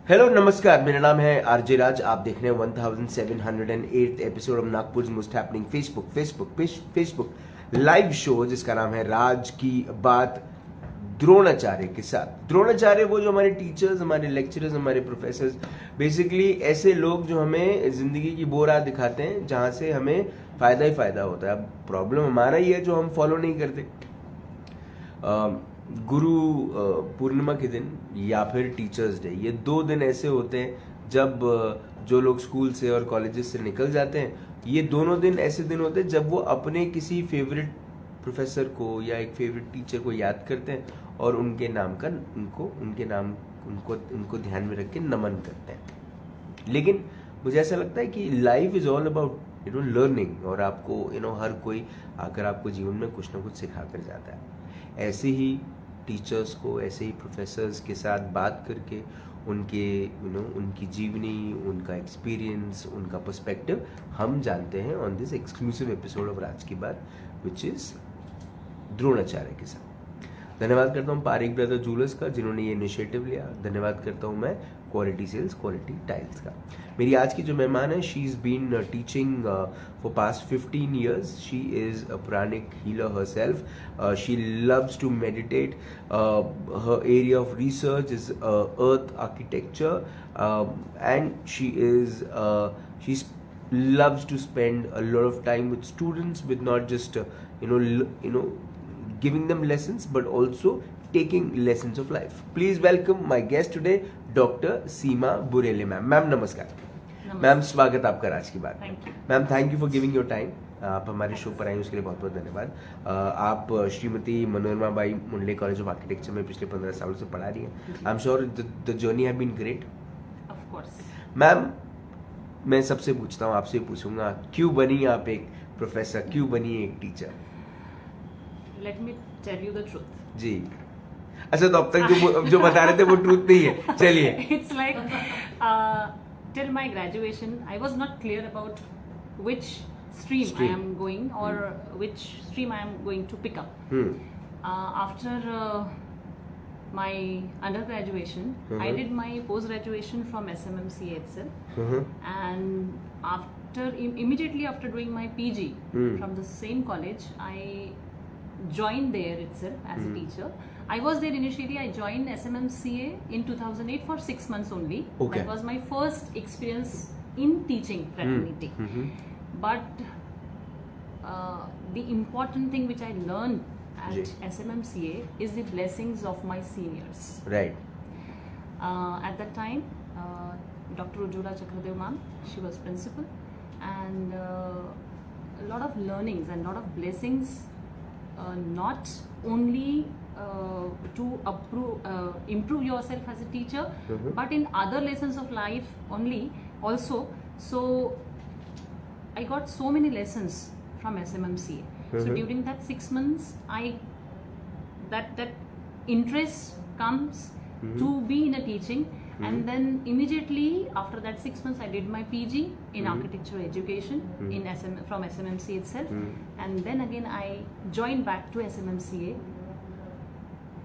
Hello नमस्कार, मेरा नाम है आरजे राज। आप देख रहे हैं 1708 episode of Nagpur most happening Facebook live show जिसका नाम है राज की बात द्रोणाचार्य के साथ। द्रोणाचार्य वो जो हमारे टीचर्स, हमारे लेक्चरर्स, हमारे प्रोफेसर्स, बेसिकली ऐसे लोग जो हमें जिंदगी की वो राह दिखाते हैं जहां से हमें फायदा ही फायदा होता है। अब प्रॉब्लम हमारा ही है जो हम फॉलो नहीं करते। गुरु पूर्णिमा के दिन या फिर टीचर्स डे, ये 2 दिन ऐसे होते हैं जब जो लोग स्कूल से और कॉलेजेस से निकल जाते हैं, ये दोनों दिन ऐसे दिन होते हैं जब वो अपने किसी फेवरेट प्रोफेसर को या एक फेवरेट टीचर को याद करते हैं और उनके नाम का उनको ध्यान में रख के नमन करते हैं। लेकिन मुझे ऐसा लगता है कि life is all about learning, और आपको हर कोई आकर आपको जीवन में कुछ ना कुछ सिखा कर जाता है। ऐसे ही टीचर्स को, ऐसे ही प्रोफेसर्स के साथ बात करके उनके उनकी जीवनी, उनका एक्सपीरियंस, उनका पर्सपेक्टिव हम जानते हैं on this exclusive episode of Raaz ki Baat, which is Dronacharya के साथ। धन्यवाद करता हूँ पारिक ब्रदर जूलर्स का जिन्होंने ये इनिशिएटिव लिया। धन्यवाद करता हूँ मैं क्वालिटी सेल्स, क्वालिटी टाइल्स का। मेरी आज की जो मेहमान है, she is been teaching for past 15 years. She is a pranic healer herself. She loves to meditate. Her area of research is earth architecture, and she loves to spend a lot of time with students, with not just giving them lessons but also taking lessons of life. Please welcome my guest today, Dr. Seema Burele ma'am. Ma'am नमस्कार। Ma'am स्वागत आपका राज की बात। Ma'am thank you for giving your time. आप हमारे show पर आए उसके लिए बहुत बहुत धन्यवाद। आप Shrimati Manorama Bai Mundle college of architecture में पिछले 15 सालों से पढ़ा रही हैं। I am sure the journey have been great. Of course ma'am, मैं सबसे पूछता हूँ, आपसे पूछूंगा, क्यों बनी आप एक प्रोफेसर, क्यों बनी एक teacher? Let me tell you the truth. जी। अच्छा, तो अब तक जो बता रहे थे वो ट्रूथ नहीं है। चलिए। It's like till my graduation I was not clear about which stream I am going or which stream I am going to pick up. After my undergraduation, I did my post graduation from SMMCA itself, and immediately after doing my PG from the same college, I joined there itself as a teacher. I was there initially. I joined SMMCA in 2008 for 6 months only. Okay. That was my first experience in teaching fraternity. But the important thing which I learned at SMMCA is the blessings of my seniors. Right. At that time, Dr. Ujjwala Chakradev ma'am, she was principal, and a lot of learnings and lot of blessings, not only to improve yourself as a teacher, but in other lessons of life also. So I got so many lessons from SMMCA. So during that 6 months, that interest comes to be in a teaching. And then immediately after that 6 months, I did my PG in architecture education from SMMCA itself. And then again I joined back to SMMCA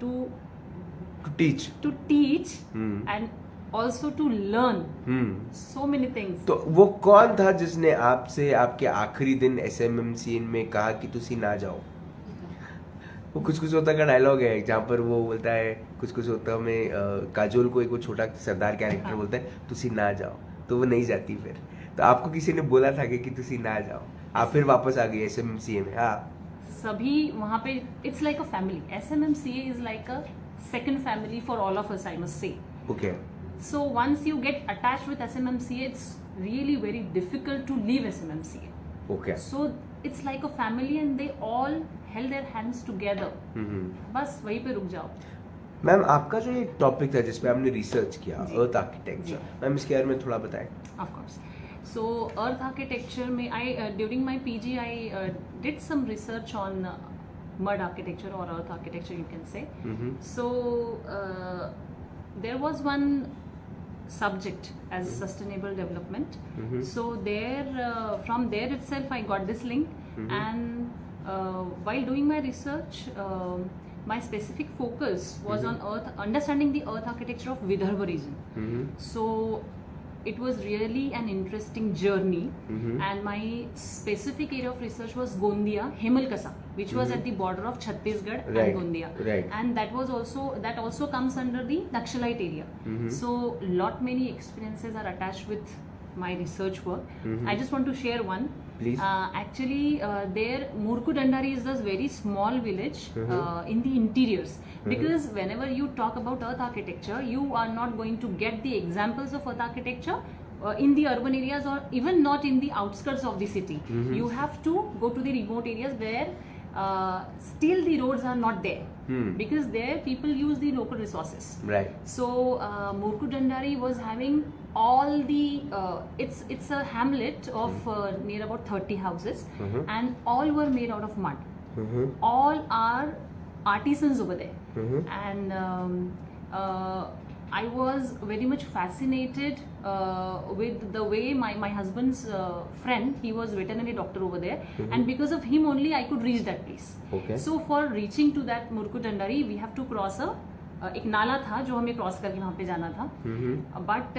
to teach and also to learn so many things. तो वो कौन था जिसने आपसे आपके आखिरी दिन SMMCA में कहा कि तुसी ना जाओ? वो कुछ कुछ होता का डायलॉग है जहाँ पर वो बोलता है, कुछ कुछ होता में काजोल को एक वो छोटा सरदार कैरेक्टर बोलता है तुसी ना जाओ, तो वो नहीं जाती। फिर तो आपको किसी ने बोला था कि तुसी ना जाओ, आप फिर वापस आ गई SMMCA में? हाँ, सभी वहाँ पे it's like a family. SMMCA is like a second family for all of us, I must say. Okay. So once you get attached with SMMCA, it's really very difficult to leave SMMCA. Okay. So it's like a family and they all held their hands together. बस वहीं पे रुक जाओ. Ma'am, आपका जो ये topic था जिसपे आपने रिसर्च किया, अर्थ आर्किटेक्चर, मैम इसके बारे में थोड़ा बताएं. Of course. So earth architecture में during my PG I did some research on mud architecture or earth architecture, you can say. So there was one subject as sustainable development. So there from there itself I got this link, and while doing my research my specific focus was on earth, understanding the earth architecture of Vidarbha region. So it was really an interesting journey, and my specific area of research was Gondia, Hemalkasa, which was at the border of Chhattisgarh and Gondia, and that also comes under the Naxalite area. So lot many experiences are attached with my research work. I just want to share one. Please. Actually, there Murku Dandari is a very small village in the interiors. Because whenever you talk about earth architecture, you are not going to get the examples of earth architecture in the urban areas, or even not in the outskirts of the city. You have to go to the remote areas where still the roads are not there, because there people use the local resources. Right. So Murku Dandari was having all the it's a hamlet of near about 30 houses, and all were made out of mud. All are artisans over there. And I was very much fascinated with the way my husband's friend, he was veterinary doctor over there, and because of him only I could reach that place. So for reaching to that Murku Dandari, we have to cross एक नाला था जो हमें cross करके वहाँ पे जाना था, but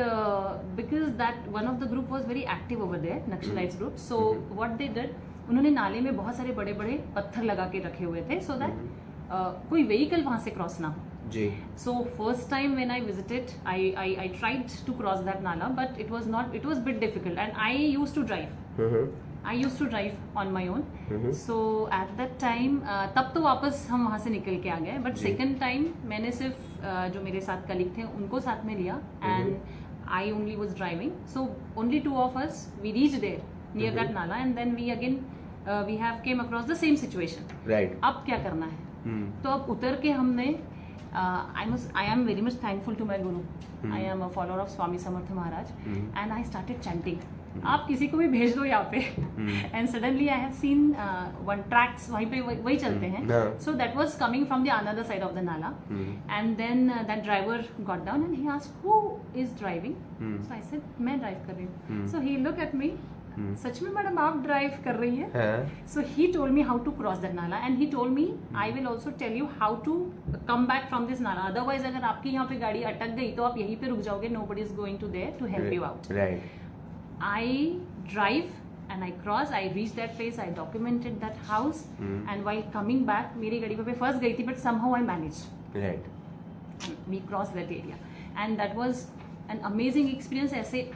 because that one of the group was very active over there, Naxalites group. So what they did, उन्होंने नाले में बहुत सारे बड़े बड़े पत्थर लगा के रखे हुए थे, सो दैट कोई व्हीकल वहाँ से क्रॉस ना हो. So first time when I visited, I tried to cross that nala, but it was bit difficult, and I used to drive. I used to drive on my own. So at that time, तब तो वापस हम वहाँ से निकल के आ गए, but second time मैंने सिर्फ जो मेरे साथ कलीग थे उनको साथ में लिया, and I only was driving. So only two of us, we reached there near that nala, and then we again we have came across the same situation. Right. अब क्या करना है? तो अब उतर के हमने I am very much thankful to my guru. I am a follower of Swami Samartha Maharaj, and I started chanting. आप किसी को भी भेज दो यहाँ पे, and suddenly I have seen one tracks वहीं पे वही चलते हैं. So that was coming from the another side of the nala, and then that driver got down and he asked who is driving. So I said मैं drive कर रही हूँ. So he looked at me. सच में madam आप drive कर रही है? So he told me how to cross that nala, and he told me I will also tell you how to come back from this nala. Otherwise अगर आपकी यहाँ पे गाड़ी अटक गई तो आप यहीं पे रुक जाओगे. Nobody is going to there to help you out. Right. I drive and I cross. I reached that place. I documented that house, and while coming back, मेरी गाड़ी पे फंस गई थी, but somehow I managed. Right. And we crossed that area, and that was an amazing experience. ऐसे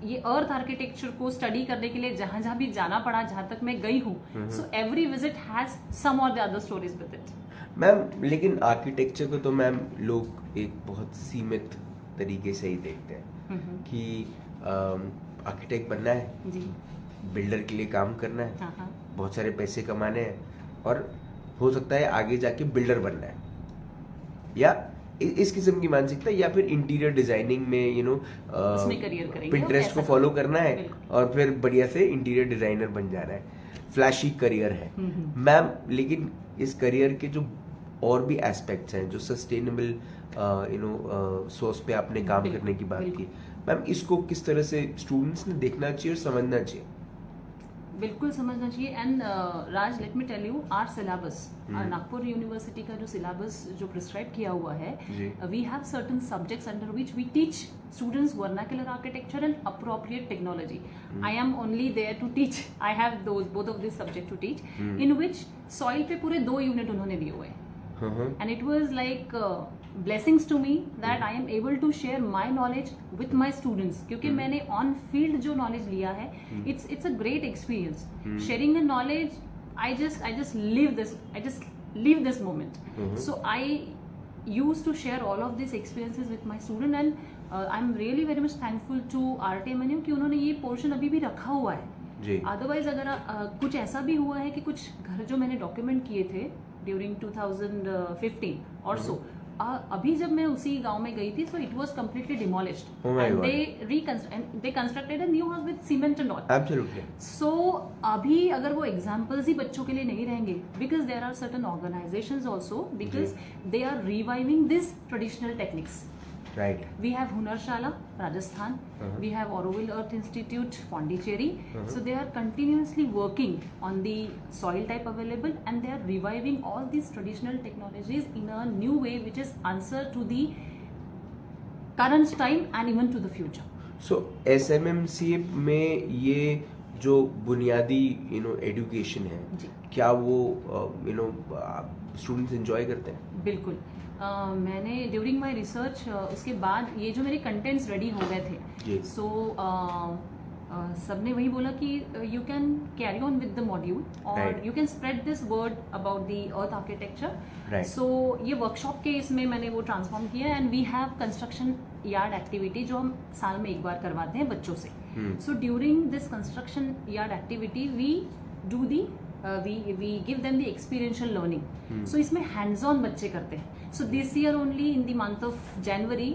ये अर्थ architecture को study करने के लिए जहाँ जहाँ भी जाना पड़ा, जहाँ तक मैं गई हूँ, so every visit has some और the other stories with it. Ma'am, लेकिन आर्किटेक्चर को तो मैम लोग एक बहुत सीमित तरीके से ही देखते हैं कि आर्किटेक्ट बनना है जी, बिल्डर के लिए काम करना है, बहुत सारे पैसे कमाने हैं, और हो सकता है आगे जाके बिल्डर बनना है, या इस किस्म की मानसिकता, या फिर इंटीरियर डिजाइनिंग में उसमें करियर करेंगे, पिंटरेस्ट को फॉलो करना है और फिर बढ़िया से इंटीरियर डिजाइनर बन जाना है. फ्लैशी करियर है मैम, लेकिन इस करियर के जो और भी एस्पेक्ट्स हैं, जो सस्टेनेबल सोर्स पे आपने काम करने की बात की मैम, इसको किस तरह से स्टूडेंट्स ने देखना चाहिए और समझना चाहिए? बिल्कुल समझना चाहिए. And Raj, let me tell you, our syllabus, Nagpur university का जो सिलेबस जो प्रिस्क्राइब किया हुआ है, we have certain subjects under which we teach students vernacular architecture and appropriate technology. I am only there to teach. I have both of this subject to teach, in which soil पे पूरे 2 unit उन्होंने दिए हुए हैं. And it was like blessings to me that I am able to share my knowledge with my students, क्योंकि मैंने on field जो knowledge लिया है, it's a great experience. Sharing the knowledge, I just live this moment. So I used to share all of these experiences with my student, and I'm really very much thankful to RTMNU कि उन्होंने ये portion अभी भी रखा हुआ है. Otherwise अगर कुछ ऐसा भी हुआ है कि कुछ घर जो मैंने डॉक्यूमेंट किए थे ड्यूरिंग 2015 और सो, अभी जब मैं उसी गांव में गई थी, so it was completely demolished, and they constructed a new house with cement and all. Absolutely. So अभी अगर वो examples ही बच्चों के लिए नहीं रहेंगे, because there are certain organizations also, because they are reviving these traditional techniques. Right. We have Hunarshala, Rajasthan. We have Auroville Earth Institute, Pondicherry. So they are continuously working on the soil type available, and they are reviving all these traditional technologies in a new way, which is answer to the current time and even to the future. So SMMC में ये जो बुनियादी education है, जी। क्या वो students enjoy करते हैं? बिल्कुल। मैंने ड्यूरिंग माय रिसर्च उसके बाद ये जो मेरे कंटेंट्स रेडी हो गए जी। थे, सो सबने वही बोला कि you can carry on with the module और Right. You can spread this word about the earth architecture. Right. So ये वर्कशॉप के इसमें मैंने वो ट्रांसफॉर्म किया, and we have construction yard activity जो हम साल में एक बार करवाते हैं बच्चों से। So during this construction yard activity, we do the we give them the experiential learning. So इसमें hands-on बच्चे करते हैं. So this year only in the month of January,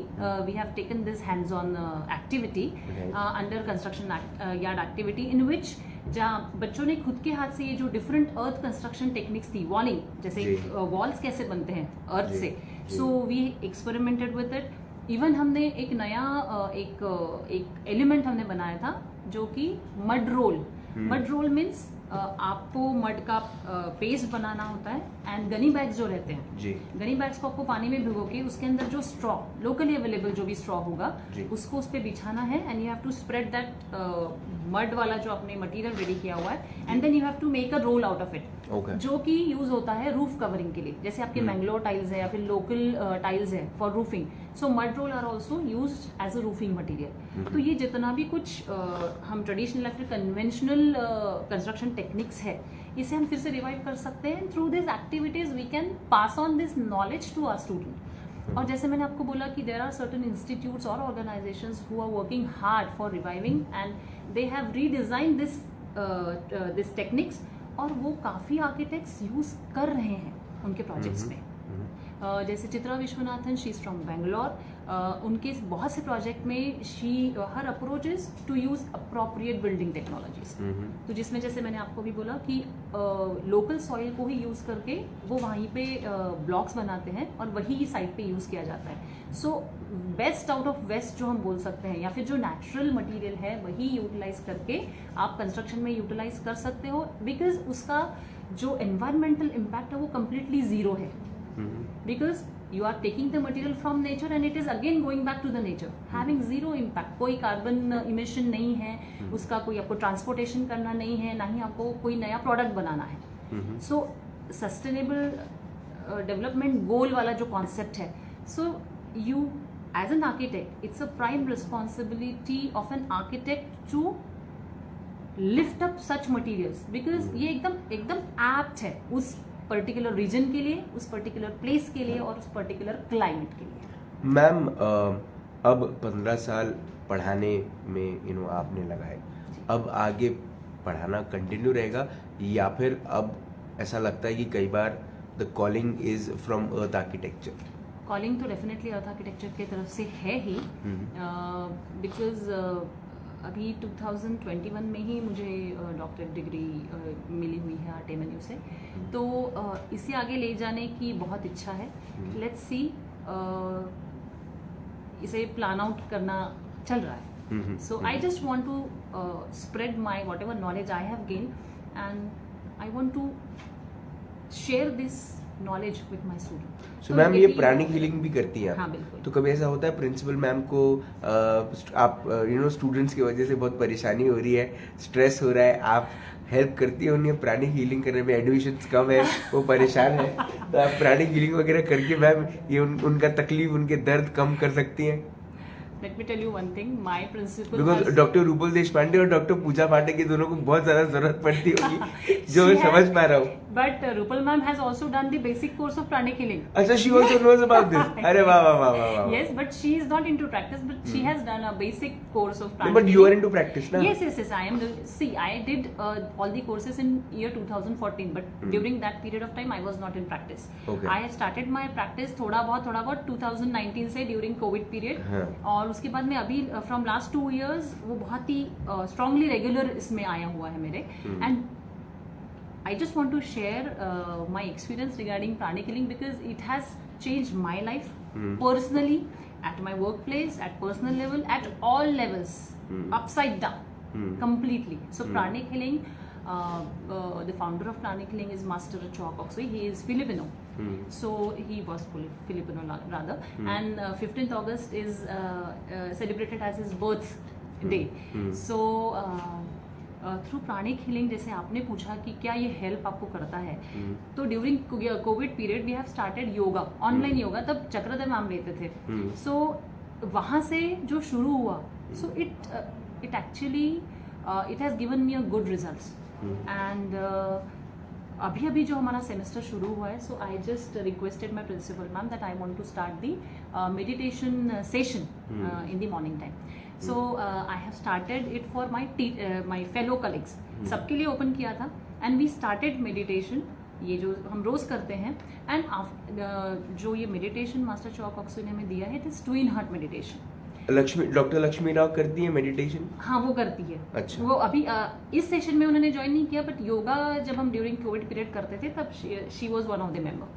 we have taken this hands-on activity under construction yard activity, in which जहाँ बच्चों ने खुद के हाथ से ये जो डिफरेंट अर्थ कंस्ट्रक्शन टेक्निक्स थी, वॉलिंग जैसे वॉल्स कैसे बनते हैं अर्थ से, so we experimented with it. Even हमने एक नया एक एलिमेंट हमने बनाया था जो कि mud roll. Mud roll means आपको मड का पेस्ट बनाना होता है, एंड गनी बैग्स जो रहते हैं जी। गनी बैग्स को आपको पानी में भिगो के उसके अंदर जो स्ट्रॉ लोकली अवेलेबल जो भी स्ट्रॉ होगा जी। उसको उस पर बिछाना है, and you have to spread that mud वाला जो आपने मटेरियल रेडी किया हुआ है, and then you have to make a roll out of it, Okay. जो कि यूज होता है रूफ कवरिंग के लिए, जैसे आपके मैंगलोर टाइल्स है या फिर लोकल टाइल्स है for roofing. So mud roll are also used as a roofing material. तो ये जितना भी कुछ हम ट्रेडिशनल या फिर कन्वेंशनल कंस्ट्रक्शन टेक्निक्स है, इसे हम फिर से रिवाइव कर सकते हैं। Through this activities we can pass on this knowledge to our student. और जैसे मैंने आपको बोला कि देयर आर सर्टेन इंस्टीट्यूट्स और organisations who are working hard for reviving, and they have redesign this techniques, और वो काफ़ी आर्किटेक्ट्स यूज़ कर रहे हैं उनके प्रोजेक्ट्स में। जैसे Chitra Vishwanathan, she is from Bangalore, उनके बहुत से प्रोजेक्ट में her approach is to use appropriate building technologies. तो जिसमें जैसे मैंने आपको भी बोला कि लोकल सॉइल को ही यूज करके वो वहीं पे ब्लॉक्स बनाते हैं और वही साइट पे यूज किया जाता है। So best out of waste जो हम बोल सकते हैं, या फिर जो नेचुरल मटेरियल है वही यूटिलाइज करके आप कंस्ट्रक्शन में यूटिलाइज कर सकते हो, बिकॉज उसका जो एनवायरमेंटल इम्पैक्ट है वो कम्प्लीटली जीरो है, because you are taking the material from nature and it is again going back to the nature, having zero impact। कोई कार्बन इमिशन नहीं है, उसका कोई आपको ट्रांसपोर्टेशन करना नहीं है, ना ही आपको कोई नया प्रोडक्ट बनाना है। सो सस्टेनेबल डेवलपमेंट गोल वाला जो कॉन्सेप्ट है, so you as an architect, it's a prime responsibility of an architect to lift up such materials, because ये एकदम एप्ट है उस पर्टिकुलर रीजन के लिए, उस पर्टिकुलर प्लेस के लिए और उस पर्टिकुलर क्लाइमेट के लिए। मैम, अब 15 साल पढ़ाने में आपने लगाए, अब आगे पढ़ाना कंटिन्यू रहेगा, या फिर अब ऐसा लगता है कि कई बार the calling is from earth architecture? Calling तो डेफिनेटली अर्थ आर्किटेक्चर की तरफ से है ही, बिकॉज अभी 2021 में ही मुझे डॉक्टरेट डिग्री मिली हुई है RTMNU से, तो इसे आगे ले जाने की बहुत इच्छा है। लेट्स सी, इसे प्लान आउट करना चल रहा है। So I just want to spread my whatever knowledge I have gain, and I want to share this knowledge with my student. So ma'am, ये प्राणिक हीलिंग भी करती हैं? हाँ, बिल्कुल। तो कभी ऐसा होता है प्रिंसिपल मैम को आप स्टूडेंट्स की वजह से बहुत परेशानी हो रही है, स्ट्रेस हो रहा है, आप हेल्प करती है उन्हें प्राणिक हीलिंग करने में? एडमिशन्स कम है, वो परेशान है, तो आप प्राणिक हीलिंग वगैरह करके मैम ये उनका तकलीफ, उनके दर्द कम कर सकती हैं? Let me tell you one thing, my principal because doctor Rupal Deshpande और डॉक्टर पूजा पांडे की दोनों को बहुत ज्यादा जरूरत पड़ती होगी, जो मैं समझ पा रहा हूँ। But Rupal ma'am has also done the basic course of pranic healing. अच्छा, she also knows about this. अरे वाह वाह वाह वाह वाह। Yes, but she is not into practice, but she has done a basic course of No, pranic but you are into practice, na? Yes. I am. See, I did all the courses in year 2014, but during that period of time, I was not in practice. Okay. I started my practice थोड़ा बहुत 2019 से during COVID period, हाँ। और उसके बाद मैं अभी from last 2 years वो बहुत ही strongly regular इसमें आया हुआ है मेरे, and I just want to share my experience regarding pranic healing because it has changed my life personally, at my workplace, at personal level, at all levels, upside down, completely. So pranic healing, the founder of pranic healing is Master Chok Oksui. He is Filipino. So he was Filipino rather, and 15th August is celebrated as his birth day. So through pranic healing, जैसे आपने पूछा कि क्या ये help आपको करता है, तो during covid period we have started yoga, online yoga, तब चक्रधर मैम लेते थे. सो वहाँ से जो शुरू हुआ, so it actually it has given me a good results. And अभी जो हमारा सेमेस्टर शुरू हुआ है, so I just requested my principal ma'am that I want to start the meditation session in the morning time. So I have started it for my fellow colleagues. सबके लिए open किया था, and we started meditation, ये जो हम रोज करते हैं. And जो ये मेडिटेशन मास्टर चौक ऑक्सू ने हमें दिया है, it is twin heart meditation. Doctor Lakshmi Rao करती है मेडिटेशन? हाँ, वो करती है. अच्छा. वो अभी इस सेशन में उन्होंने ज्वाइन नहीं किया, बट योगा जब हम ड्यूरिंग कोविड पीरियड करते थे, तब she was one of the member.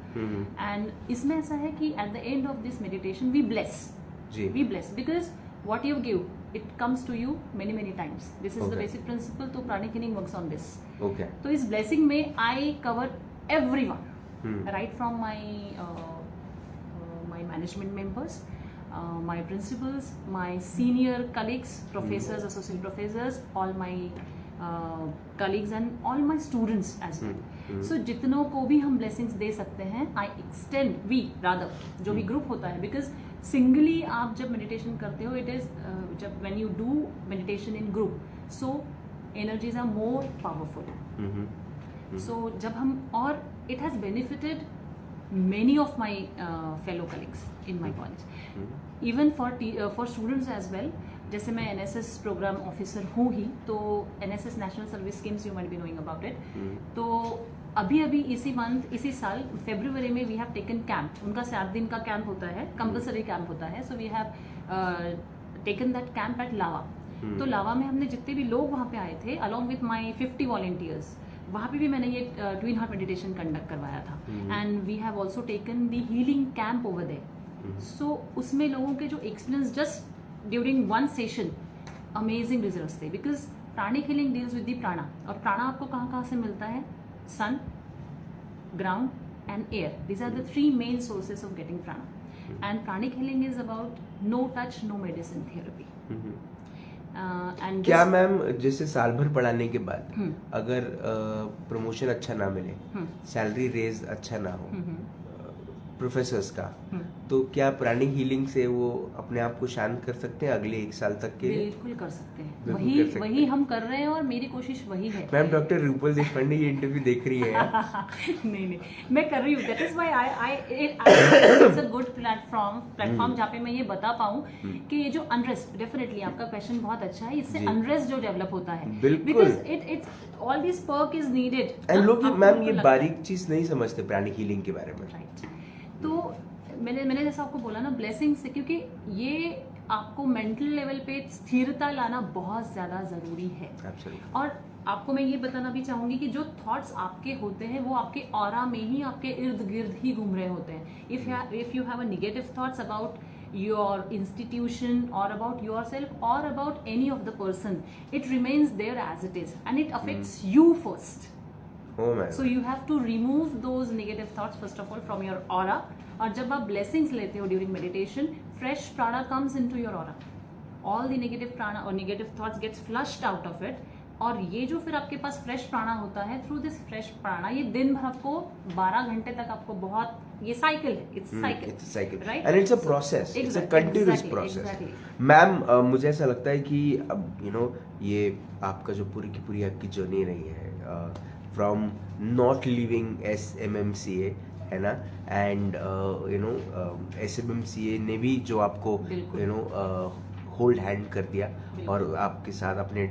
And इसमें ऐसा है कि at the end of this meditation we bless because what you give, it comes to you many times. This is the basic principle. तो pranic healing works on this. Okay. तो इस blessing में I cover everyone, right from my management members, my principals, my senior colleagues, professors, associate professors, all my colleagues and all my students as well. So जितनों को भी हम blessings दे सकते हैं, I extend, we rather, जो भी group होता है, because singly आप जब मेडिटेशन करते हो, इट इज जब when you do meditation in group, so energies are more powerful. So जब हम, और it has benefited many of my fellow colleagues in my college, even for students as well. जैसे मैं NSS program officer हूँ ही, तो NSS national service schemes, you might be knowing about it. तो अभी इसी साल फरवरी में वी हैव टेकन कैंप. उनका 7 दिन का कैंप होता है, कंपल्सरी कैंप होता है. So we have taken that camp at Lava. तो लावा में हमने जितने भी लोग वहाँ पे आए थे, अलॉन्ग विथ माई 50 वॉलेंटियर्स, वहाँ पे भी मैंने ये ट्विन हार्ट मेडिटेशन कंडक्ट करवाया था. And we have also taken the healing camp over there. So उसमें लोगों के जो experience just during one session, amazing results थे. Because pranic healing deals with the prana, और प्राणा आपको कहाँ से मिलता है? Sun, ground, and air. These are the 3 main sources of getting prana. And pranic healing is about no touch, no medicine therapy. And क्या ma'am, जैसे साल भर पढ़ाने के बाद अगर प्रमोशन अच्छा ना मिले, सैलरी रेज अच्छा ना हो प्रोफेसर्स का, तो क्या प्राणिक हीलिंग से वो अपने आप को शांत कर सकते हैं अगले 1 साल तक के लिए? बिल्कुल कर सकते हैं. वही हम कर रहे हैं, और मेरी कोशिश वही है. मैम, डॉक्टर रूपल देशपांडे ये इंटरव्यू देख रही है. नहीं, मैं कर रही हूँ. That is why it's a good platform जहाँ पे मैं ये बता पाऊँ कि ये जो अनरेस्ट, डेफिनेटली आपका क्वेश्चन बहुत अच्छा है, इससे अनरेस्ट जो डेवलप होता है, because it's all this perk is needed. And लोग मैम ये बारीक चीज नहीं समझते प्राणिक हीलिंग के बारे में. राइट. तो मैंने जैसा आपको बोला ना, ब्लेसिंग से, क्योंकि ये आपको मेंटल लेवल पे स्थिरता लाना बहुत ज्यादा जरूरी है. Absolutely. और आपको मैं ये बताना भी चाहूंगी कि जो थॉट्स आपके होते हैं, वो आपके ऑरा में ही, आपके इर्द गिर्द ही घूम रहे होते हैं. If you have a negative thoughts about your institution or about yourself or about any of the person, it remains there as it is, and it affects you first. Oh man. So you have to remove those negative thoughts first of all from your aura. और जब आप blessings लेते हो during meditation, fresh prana comes into your aura. All the negative prana or negative thoughts gets flushed out of it. और ये जो फिर आपके पास फ्रेश प्राणा होता है, थ्रू दिस फ्रेश प्राणा, ये दिन भर आपको 12 घंटे तक आपको बहुत, ये साइकिल है, it's cycle, right? And it's a process, it's a continuous process. Ma'am, मुझे ऐसा लगता है कि अब ये आपका जो पूरी की पूरी आपकी जर्नी रही है, फ्रॉम नॉट लिविंग SMMCA, है ना, एंड SMMCA ने भी जो आपको होल्ड हैंड कर दिया और आपके साथ अपने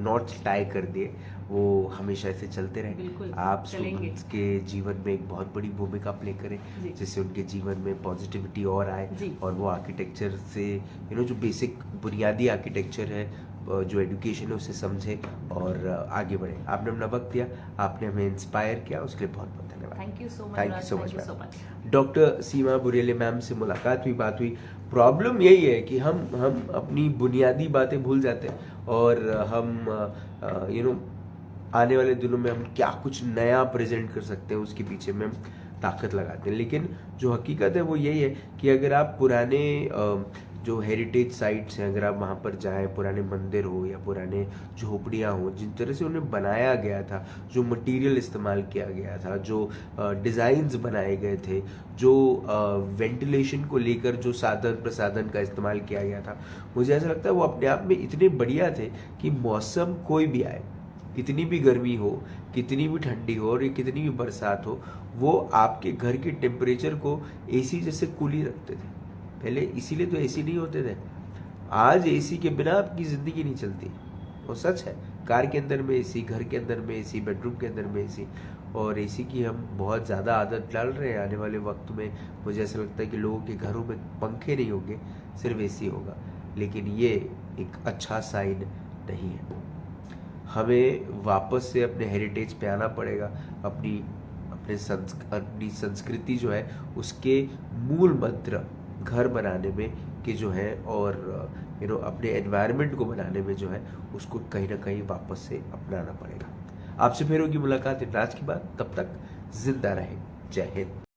नॉट टाई कर दिए, वो हमेशा ऐसे चलते रहे. आप स्टूडेंट्स के जीवन में एक बहुत बड़ी भूमिका प्ले करें, जिससे उनके जीवन में पॉजिटिविटी और आए, और वो आर्किटेक्चर से जो बेसिक बुनियादी आर्किटेक्चर है, जो एजुकेशन है, उसे समझे और आगे बढ़े. आपने अपना वक्त दिया, आपने हमें इंस्पायर किया, उसके लिए बहुत बहुत धन्यवाद. Thank you so much. Thank you so much. Doctor Seema Burele ma'am से मुलाकात हुई, बात हुई। प्रॉब्लम यही है कि हम अपनी बुनियादी बातें भूल जाते हैं और हम आने वाले दिनों में हम क्या कुछ नया प्रेजेंट कर सकते हैं उसके पीछे में हम ताकत लगाते हैं। लेकिन जो हकीकत है वो यही है कि अगर आप पुराने जो हेरिटेज साइट्स हैं, अगर आप वहाँ पर जाएं, पुराने मंदिर हो या पुराने झोपड़ियाँ हो, जिन तरह से उन्हें बनाया गया था, जो मटेरियल इस्तेमाल किया गया था, जो डिज़ाइंस बनाए गए थे, जो वेंटिलेशन को लेकर जो साधन प्रसाधन का इस्तेमाल किया गया था, मुझे ऐसा लगता है वो अपने आप में इतने बढ़िया थे कि मौसम कोई भी आए, कितनी भी गर्मी हो, कितनी भी ठंडी हो और कितनी भी बरसात हो, वो आपके घर के टेम्परेचर को एसी जैसे कूल ही रखते थे। पहले इसीलिए तो एसी नहीं होते थे। आज एसी के बिना आपकी ज़िंदगी नहीं चलती, वो सच है। कार के अंदर में एसी, घर के अंदर में एसी, बेडरूम के अंदर में एसी, और एसी की हम बहुत ज़्यादा आदत डाल रहे हैं। आने वाले वक्त में मुझे ऐसा लगता है कि लोगों के घरों में पंखे नहीं होंगे, सिर्फ एसी होगा। लेकिन ये एक अच्छा साइन नहीं है। हमें वापस से अपने हेरिटेज पे आना पड़ेगा, अपनी संस्कृति जो है उसके मूल मंत्र घर बनाने में कि जो है, और अपने एनवायरनमेंट को बनाने में जो है उसको कहीं ना कहीं वापस से अपनाना पड़ेगा। आपसे फिर होगी मुलाकात इन राज की बात, तब तक जिंदा रहें। जय हिंद।